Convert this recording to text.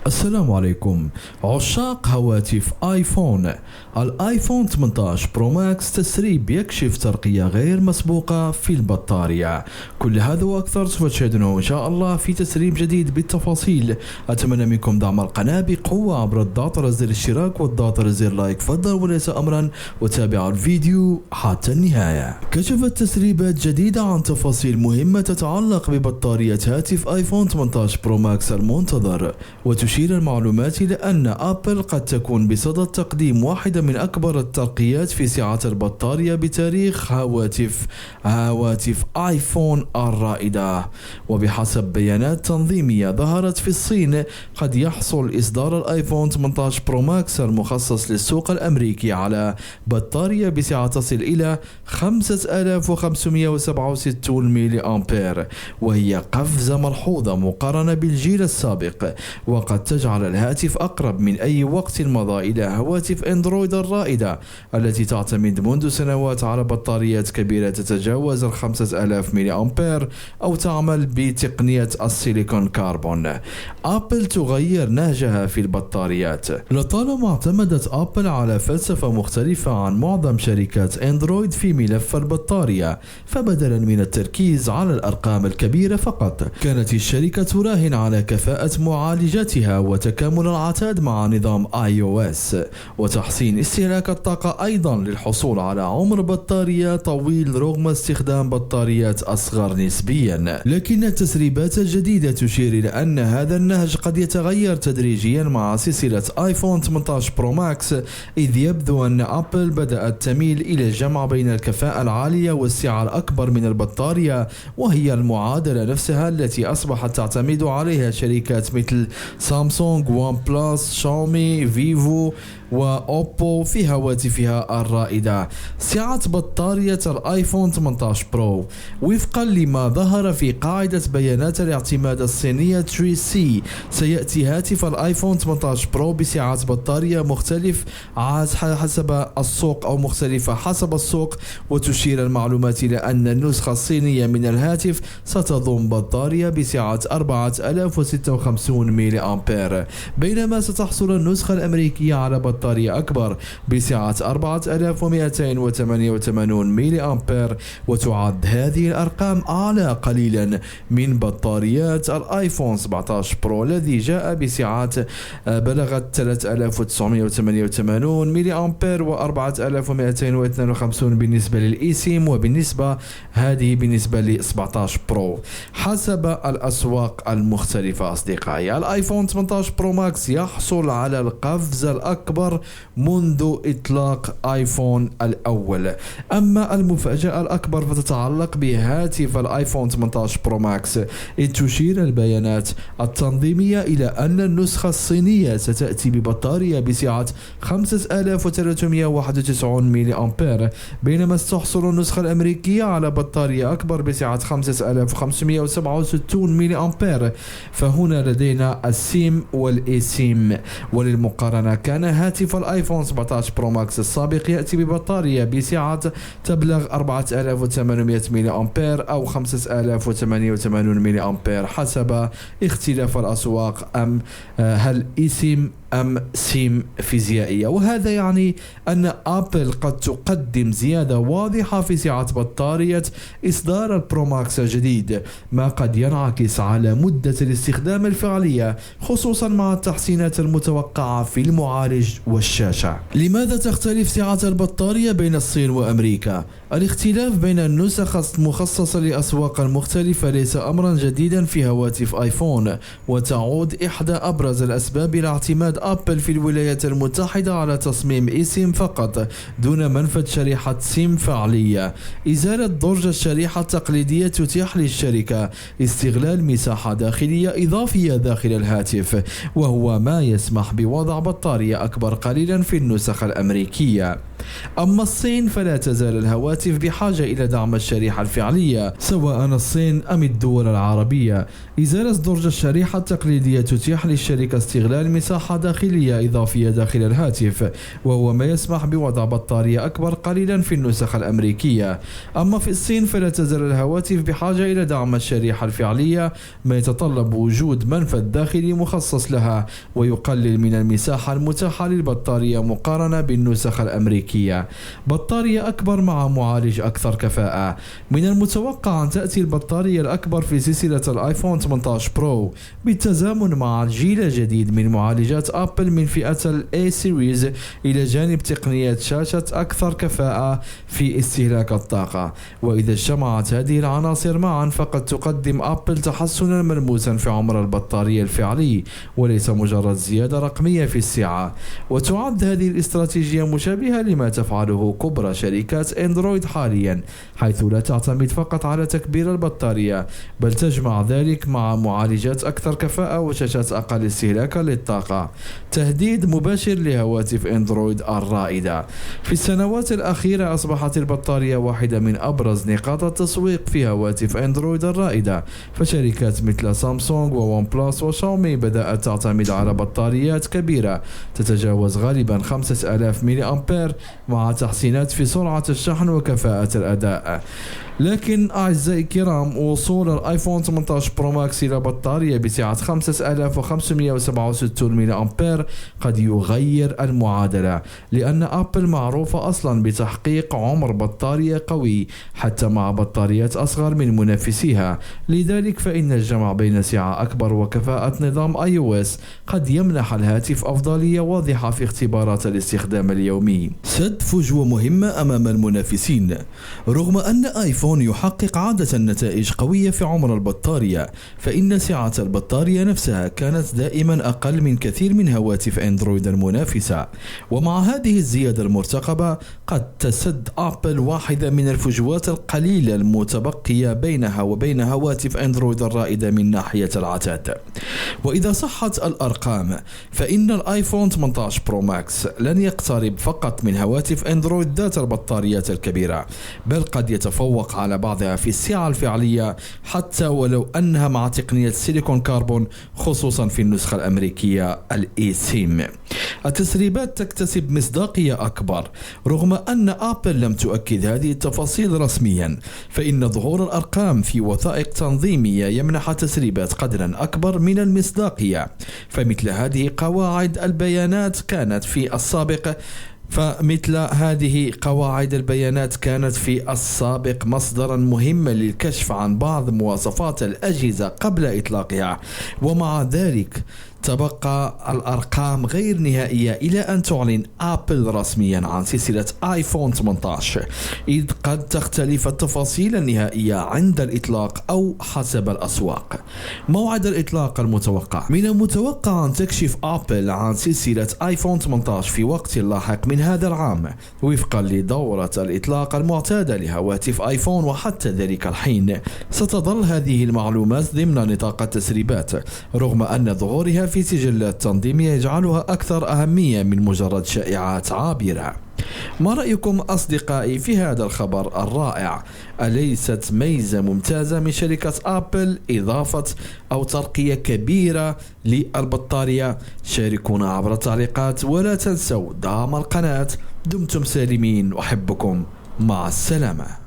السلام عليكم عشاق هواتف آيفون. الآيفون 18 برو ماكس تسريب يكشف ترقية غير مسبوقة في البطارية. كل هذا وأكثر سوف تشاهدونه إن شاء الله في تسريب جديد بالتفاصيل. أتمنى منكم دعم القناة بقوة عبر الضغط على زر الاشتراك والضغط على زر لايك فضلا وليس أمرا، وتابعوا الفيديو حتى النهاية. كشفت تسريبات جديدة عن تفاصيل مهمة تتعلق ببطارية هاتف آيفون 18 برو ماكس المنتظر، وتشير المعلومات إلى أن أبل قد تكون بصدد تقديم واحدة من أكبر الترقيات في سعة البطارية بتاريخ هواتف آيفون الرائدة. وبحسب بيانات تنظيمية ظهرت في الصين، قد يحصل إصدار الآيفون 18 برو ماكس المخصص للسوق الأمريكي على بطارية بسعة تصل إلى 5567 ميلي أمبير، وهي قفزة ملحوظة مقارنة بالجيل السابق، وقد تجعل الهاتف أقرب من أي وقت مضى إلى هواتف أندرويد الرائدة التي تعتمد منذ سنوات على بطاريات كبيرة تتجاوز 5000 ميلي أمبير أو تعمل بتقنية السيليكون كاربون. أبل تغير نهجها في البطاريات. لطالما اعتمدت أبل على فلسفة مختلفة عن معظم شركات أندرويد في ملف البطارية، فبدلا من التركيز على الأرقام الكبيرة فقط، كانت الشركة تراهن على كفاءة معالجاتها وتكامل العتاد مع نظام iOS وتحسين استهلاك الطاقة، أيضا للحصول على عمر بطارية طويل رغم استخدام بطاريات أصغر نسبيا. لكن التسريبات الجديدة تشير إلى أن هذا النهج قد يتغير تدريجيا مع سلسلة آيفون 18 برو ماكس، إذ يبدو أن أبل بدأت تميل إلى الجمع بين الكفاءة العالية والسعة الأكبر من البطارية، وهي المعادلة نفسها التي أصبحت تعتمد عليها شركات مثل سامسونج، وان بلس، شاومي، فيفو وأوبو في هواتفها الرائدة. سعة بطارية الآيفون 18 برو وفقا لما ظهر في قاعدة بيانات الاعتماد الصينية 3C، سيأتي هاتف الآيفون 18 برو بسعة بطارية مختلف حسب السوق أو مختلفة حسب السوق، وتشير المعلومات إلى أن النسخة الصينية من الهاتف ستضم بطارية بسعة 4056 ميلي أمبير، بينما ستحصل النسخة الأمريكية على بطارية أكبر بسعة 4288 ميلي أمبير. وتعد هذه الأرقام أعلى قليلا من بطاريات الآيفون 17 برو الذي جاء بسعات بلغت 3988 ميلي أمبير و 4252 بالنسبة للإيسيم، وبالنسبة ل 17 برو حسب الأسواق المختلفة. أصدقائي، الآيفون 18 برو ماكس يحصل على القفزة الأكبر منذ إطلاق آيفون الأول. أما المفاجأة الأكبر فتتعلق بهاتف الآيفون 18 برو ماكس، إذ تشير البيانات التنظيمية إلى أن النسخة الصينية ستأتي ببطارية بسعة 5391 ميلي أمبير، بينما ستحصل النسخة الأمريكية على بطارية أكبر بسعة 5567 ميلي أمبير. فهنا لدينا السيم والإيسيم. وللمقارنة، كان هاتف الآيفون 17 برو ماكس السابق يأتي ببطارية بسعة تبلغ 4800 ميلي أمبير أو 5088 ميلي أمبير حسب اختلاف الأسواق، هل إيسيم أم سيم فيزيائية. وهذا يعني أن أبل قد تقدم زيادة واضحة في سعة بطارية إصدار البرو ماكس الجديد، ما قد ينعكس على مدة الاستخدام الفعلية، خصوصا مع التحسينات المتوقعة في المعالج والشاشة. لماذا تختلف سعة البطارية بين الصين وأمريكا؟ الاختلاف بين النسخ المخصصة لأسواق مختلفة ليس أمرا جديدا في هواتف آيفون، وتعود إحدى أبرز الأسباب إلى اعتماد أبل في الولايات المتحدة على تصميم إيسيم فقط دون منفذ شريحة سيم فعلية. إزالة درج الشريحة التقليدية تتيح للشركة استغلال مساحة داخلية إضافية داخل الهاتف، وهو ما يسمح بوضع بطارية أكبر قليلا في النسخ الأمريكية. أما الصين فلا تزال الهواتف بحاجة إلى دعم الشريحة الفعلية سواء الصين أم الدول العربية. إزالة درج الشريحة التقليدية تتيح للشركة استغلال مساحة داخلية إضافية داخل الهاتف، وهو ما يسمح بوضع بطارية أكبر قليلا في النسخ الأمريكية. أما في الصين فلا تزال الهواتف بحاجة إلى دعم الشريحة الفعلية، ما يتطلب وجود منفذ داخلي مخصص لها ويقلل من المساحة المتاحة للبطارية مقارنة بالنسخ الأمريكية. بطارية أكبر مع معالج أكثر كفاءة. من المتوقع أن تأتي البطارية الأكبر في سلسلة الآيفون 18 برو بالتزامن مع الجيل الجديد من معالجات أبل من فئة ال A سيريز، إلى جانب تقنية شاشة أكثر كفاءة في استهلاك الطاقة. وإذا اجتمعت هذه العناصر معا فقد تقدم أبل تحسنا ملموسا في عمر البطارية الفعلي، وليس مجرد زيادة رقمية في السعة. وتعد هذه الاستراتيجية مشابهة لما تفعله كبرى شركات اندرويد حاليا، حيث لا تعتمد فقط على تكبير البطارية، بل تجمع ذلك مع معالجات أكثر كفاءة وشاشات أقل استهلاكا للطاقة. تهديد مباشر لهواتف اندرويد الرائدة. في السنوات الأخيرة أصبحت البطارية واحدة من أبرز نقاط التسويق في هواتف اندرويد الرائدة، فشركات مثل سامسونج وون بلس وشاومي بدأت تعتمد على بطاريات كبيرة تتجاوز غالبا 5000 ملي أمبير، مع تحسينات في سرعة الشحن وكفاءة الأداء. لكن أعزائي الكرام، وصول الآيفون 18 برو ماكس إلى بطارية بسعة 5567 ملي أمبير قد يغير المعادلة، لأن أبل معروفة أصلا بتحقيق عمر بطارية قوي حتى مع بطاريات أصغر من منافسيها. لذلك فإن الجمع بين سعة أكبر وكفاءة نظام iOS قد يمنح الهاتف أفضلية واضحة في اختبارات الاستخدام اليومي. سد فجوة مهمة أمام المنافسين. رغم أن آيفون يحقق عادة نتائج قوية في عمر البطارية، فإن سعة البطارية نفسها كانت دائما أقل من كثير من هواتف أندرويد المنافسة. ومع هذه الزيادة المرتقبة قد تسد أبل واحدة من الفجوات القليلة المتبقية بينها وبين هواتف أندرويد الرائدة من ناحية العتاد. وإذا صحت الأرقام فإن الآيفون 18 برو ماكس لن يقترب فقط من هواتف أندرويد ذات البطاريات الكبيرة، بل قد يتفوق على بعضها في السعة الفعلية، حتى ولو أنها مع تقنية سيليكون كاربون، خصوصا في النسخة الأمريكية الإيسيم. التسريبات تكتسب مصداقية أكبر. رغم أن أبل لم تؤكد هذه التفاصيل رسميا، فإن ظهور الأرقام في وثائق تنظيمية يمنح التسريبات قدرا أكبر من المصداقية. فمثل هذه قواعد البيانات كانت في السابق مصدرا مهما للكشف عن بعض مواصفات الأجهزة قبل إطلاقها، ومع ذلك تبقى الأرقام غير نهائية إلى أن تعلن أبل رسميا عن سلسلة آيفون 18، إذ قد تختلف التفاصيل النهائية عند الإطلاق أو حسب الأسواق. موعد الإطلاق المتوقع: من المتوقع أن تكشف أبل عن سلسلة آيفون 18 في وقت لاحق من هذا العام، وفقا لدورة الإطلاق المعتادة لهواتف آيفون. وحتى ذلك الحين ستظل هذه المعلومات ضمن نطاق التسريبات، رغم أن ظهورها في سجلات تنظيمية يجعلها أكثر أهمية من مجرد شائعات عابرة. ما رأيكم أصدقائي في هذا الخبر الرائع؟ أليست ميزة ممتازة من شركة أبل إضافة أو ترقية كبيرة للبطارية؟ شاركونا عبر التعليقات، ولا تنسوا دعم القناة. دمتم سالمين، أحبكم، مع السلامة.